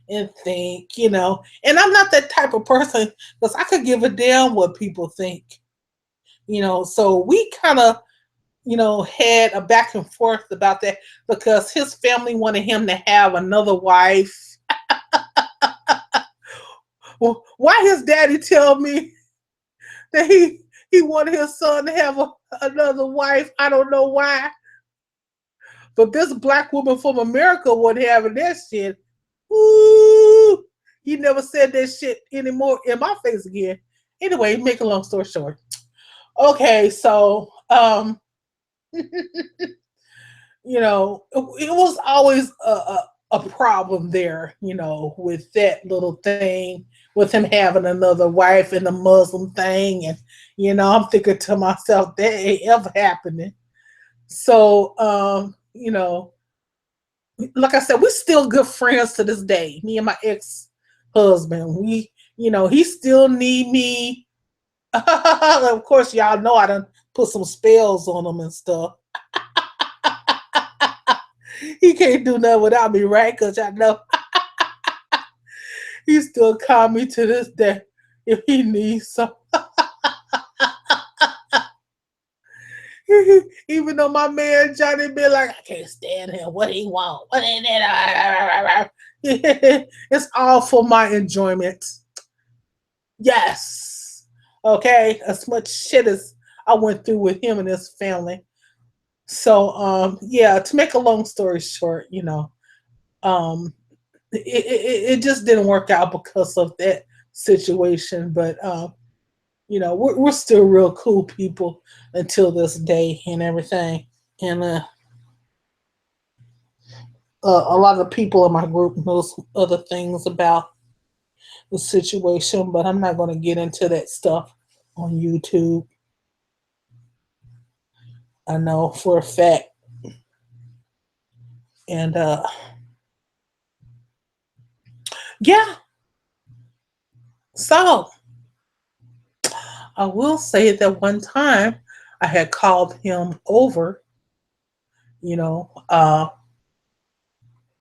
and think. And I'm not that type of person because I could give a damn what people think. So we kind of, had a back and forth about that because his family wanted him to have another wife. Well, why his daddy tell me that he wanted his son to have another wife? I don't know why. But this black woman from America wasn't having that shit. Ooh, he never said that shit anymore in my face again. Anyway, make a long story short. Okay, so it was always a problem there, with that little thing, with him having another wife and the Muslim thing. And, I'm thinking to myself, that ain't ever happening. So, like I said, we're still good friends to this day. Me and my ex husband, he still need me. Of course, y'all know I done put some spells on him and stuff. He can't do nothing without me, right? Because I know he still call me to this day if he needs some. Even though my man Johnny be like, I can't stand him. What he want? What is it? It's all for my enjoyment. Yes. Okay. As much shit as I went through with him and his family. So yeah, to make a long story short, um it just didn't work out because of that situation. But we're still real cool people until this day and everything. And a lot of people in my group knows other things about the situation, but I'm not going to get into that stuff on YouTube. I know for a fact. And yeah, so I will say that one time I had called him over, you know, uh,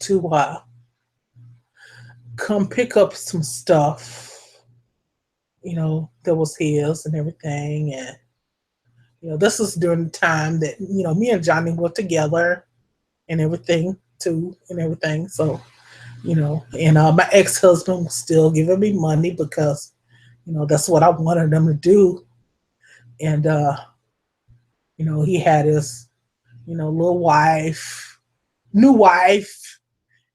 to come pick up some stuff, that was his and everything. And, this is during the time that, me and Johnny were together and everything too and everything. So, and my ex husband was still giving me money because, that's what I wanted them to do. And, he had his, little wife, new wife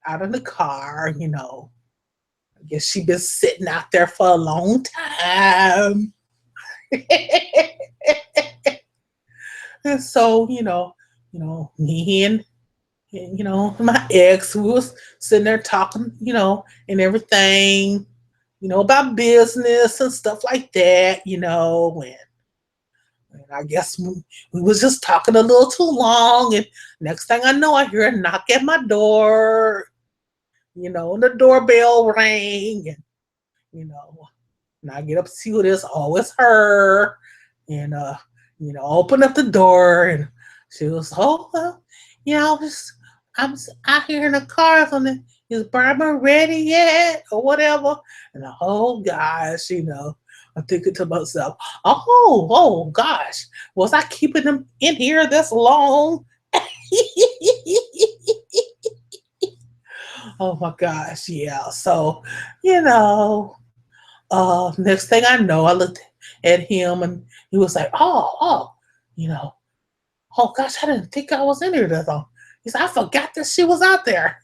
out in the car. I guess she been sitting out there for a long time. And so, me and my ex, we was sitting there talking, and everything, about business and stuff like that. And I guess we was just talking a little too long. And next thing I know, I hear a knock at my door, and the doorbell rang. And, and I get up to see who it is. Oh, it's her. And, open up the door. And She was, oh, well, I'm out here in the car. Something, is Barbara ready yet? Or whatever. And oh, gosh, I'm thinking to myself, oh, gosh, was I keeping them in here this long? Oh my gosh, yeah. So, you know, next thing I know, I looked at him and he was like, you know, oh gosh, I didn't think I was in here that long. He said, I forgot that she was out there.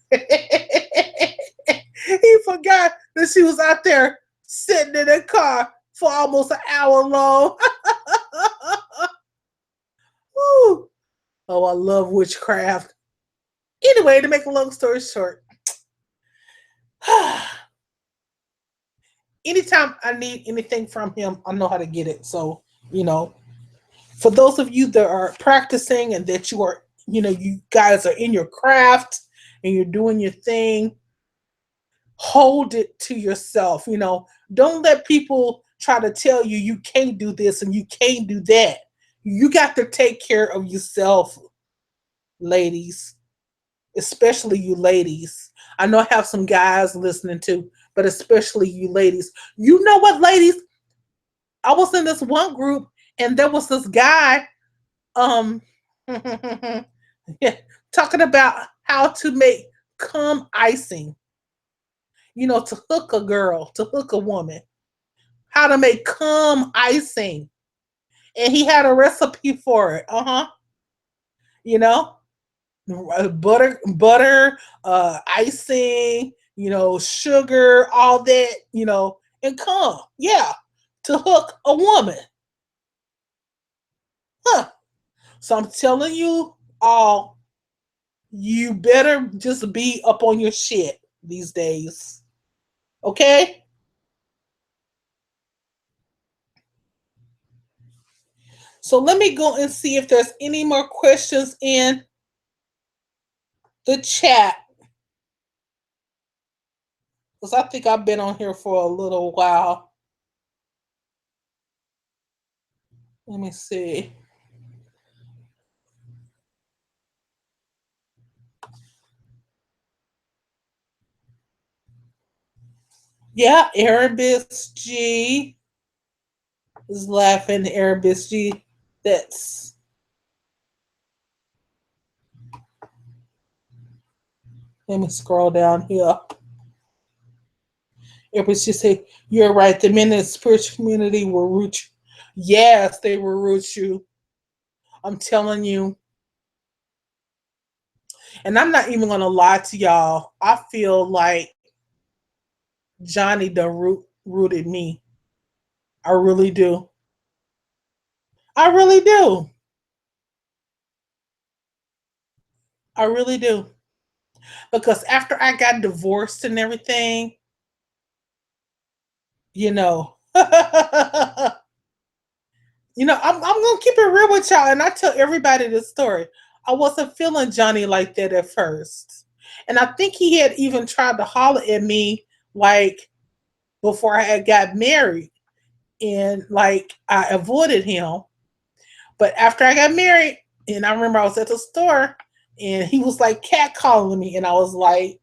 He forgot that she was out there sitting in the car for almost an hour long. Woo. Oh, I love witchcraft. Anyway, to make a long story short, anytime I need anything from him, I know how to get it. So, you know, for those of you that are practicing and that you guys are in your craft and you're doing your thing, hold it to yourself. Don't let people try to tell you you can't do this and you can't do that. You got to take care of yourself, ladies, especially you ladies. I know I have some guys listening too, but especially you ladies. You know what, ladies? I was in this one group and there was this guy um yeah, talking about how to make cum icing, to hook a girl, to hook a woman, how to make cum icing. And he had a recipe for it. You know, butter, icing, sugar, all that, and cum. Yeah, to hook a woman. Huh. So I'm telling you all, you better just be up on your shit these days. Okay? So let me go and see if there's any more questions in the chat. Because I think I've been on here for a little while. Let me see. Yeah, Erebus G is laughing. Erebus G. That's. Let me scroll down here. Erebus G say, you're right. The men in the spiritual community will root you. Yes, they will root you. I'm telling you. And I'm not even going to lie to y'all. I feel like Johnny done rooted me. I really do. I really do. I really do. Because after I got divorced and everything, you know, I'm gonna keep it real with y'all, and I tell everybody this story. I wasn't feeling Johnny like that at first, and I think he had even tried to holler at me like before I had got married, and like I avoided him. But after I got married, and I remember I was at the store, and he was like catcalling me, and I was like,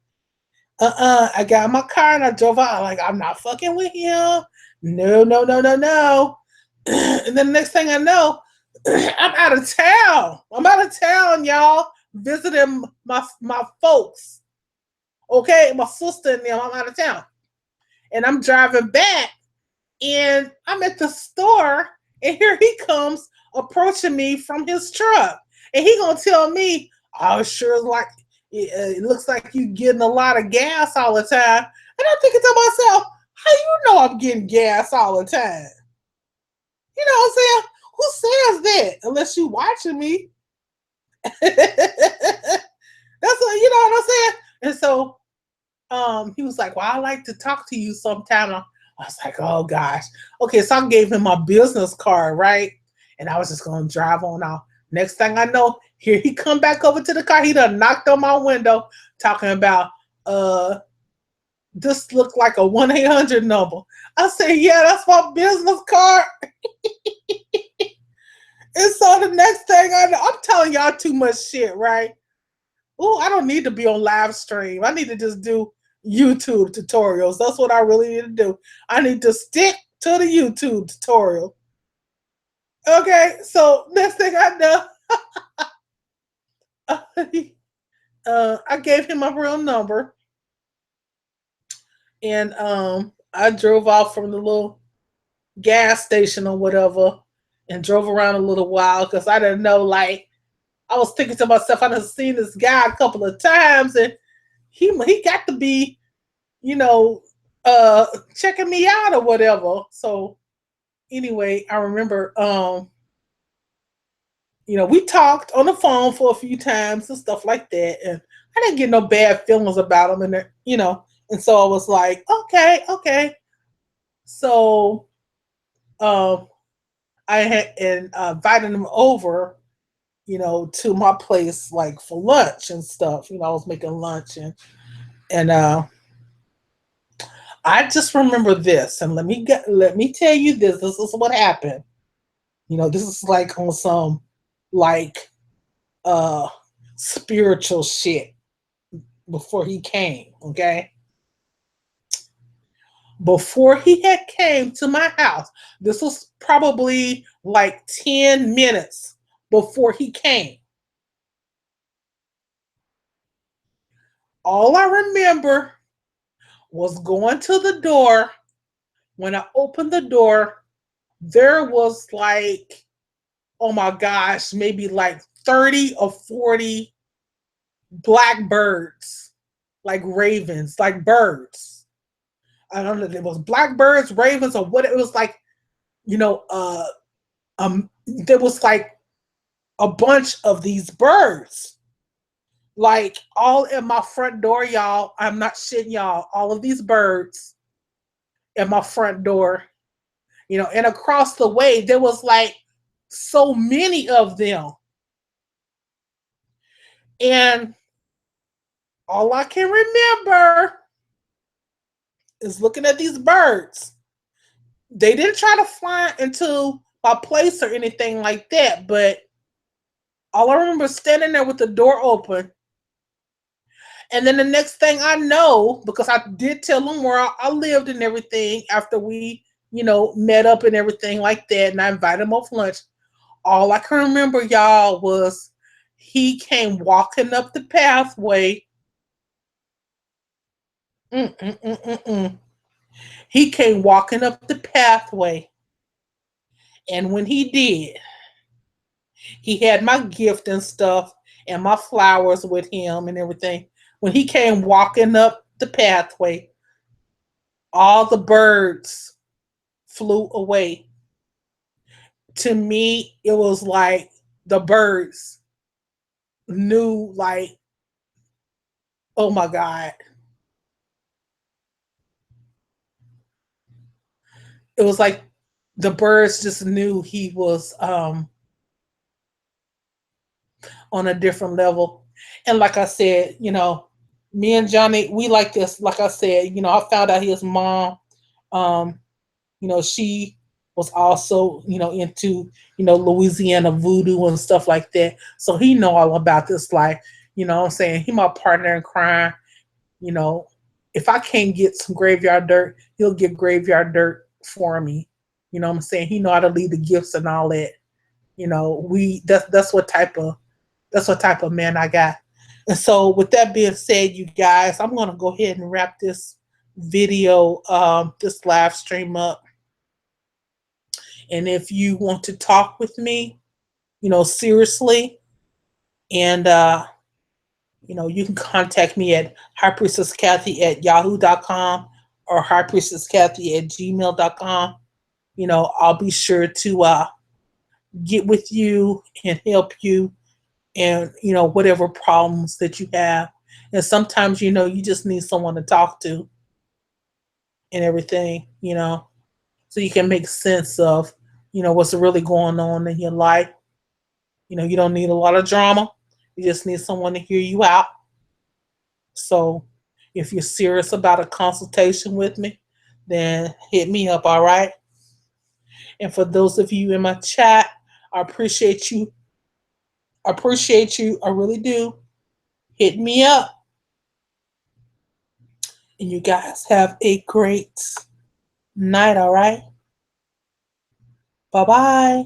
I got in my car and I drove out. Like, I'm not fucking with him. No, no, no, no, no. And then the next thing I know, I'm out of town. I'm out of town, y'all, visiting my folks. Okay, my sister and them. I'm out of town, and I'm driving back, and I'm at the store, and here he comes approaching me from his truck, and he gonna tell me, "Oh, sure, like it looks like you getting a lot of gas all the time." And I'm thinking to myself, "How you know I'm getting gas all the time?" You know what I'm saying? Who says that unless you watching me? That's what you know what I'm saying. And so, he was like, "Well, I like to talk to you sometime." I was like, "Oh gosh, okay." So I gave him my business card, right? And I was just gonna drive on out. Next thing I know, here he come back over to the car. He done knocked on my window, talking about, this looked like a 1-800 number. I said, "Yeah, that's my business card." And so the next thing I know, I'm telling y'all too much shit, right? Oh, I don't need to be on live stream. I need to just do YouTube tutorials. That's what I really need to do. I need to stick to the YouTube tutorial. Okay, so next thing I know, I gave him my real number, and I drove off from the little gas station or whatever, and drove around a little while because I didn't know. Like, I was thinking to myself, I done seen this guy a couple of times, and he got to be, you know, checking me out or whatever. So anyway, I remember, we talked on the phone for a few times and stuff like that, and I didn't get no bad feelings about him, and so I was like, okay, okay. So um, I had invited him over, to my place like for lunch and stuff. I was making lunch, and I just remember this, and let me tell you this. This is what happened. This is like on some like uh spiritual shit before he came, okay? Before he had came to my house, this was probably like 10 minutes before he came. All I remember was going to the door. When I opened the door, there was like, oh my gosh, maybe like 30 or 40 black birds, like ravens, like birds. I don't know if it was blackbirds, ravens, or what it was like, there was like a bunch of these birds, like all at my front door, y'all. I'm not shitting y'all. All of these birds at my front door, and across the way, there was like so many of them. And all I can remember is looking at these birds. They didn't try to fly into my place or anything like that, but all I remember is standing there with the door open. And then the next thing I know, because I did tell them where I lived and everything after we, met up and everything like that, and I invited him off lunch. All I can remember, y'all, was he came walking up the pathway. Mm-mm-mm-mm-mm. He came walking up the pathway. And when he did, he had my gift and stuff and my flowers with him and everything. When he came walking up the pathway, all the birds flew away. To me, it was like the birds knew, like, oh my God. It was like the birds just knew he was on a different level. And like I said, me and Johnny, we like this. Like I said, I found out his mom, um, she was also, into, Louisiana voodoo and stuff like that. So he know all about this life. What I'm saying? He my partner in crime. You know, if I can't get some graveyard dirt, he'll get graveyard dirt for me. What I'm saying? He know how to leave the gifts and all that. That's what type of man I got. And so with that being said, you guys, I'm gonna go ahead and wrap this video, this live stream up. And if you want to talk with me, seriously, and you can contact me at highpriestesskathy@yahoo.com or highpriestesskathy@gmail.com. I'll be sure to get with you and help you, and whatever problems that you have. And sometimes you just need someone to talk to and everything, so you can make sense of what's really going on in your life. You don't need a lot of drama. You just need someone to hear you out. So if you're serious about a consultation with me, then hit me up, all right? And for those of you in my chat, I appreciate you. I appreciate you. I really do. Hit me up. And you guys have a great night, all right? Bye bye.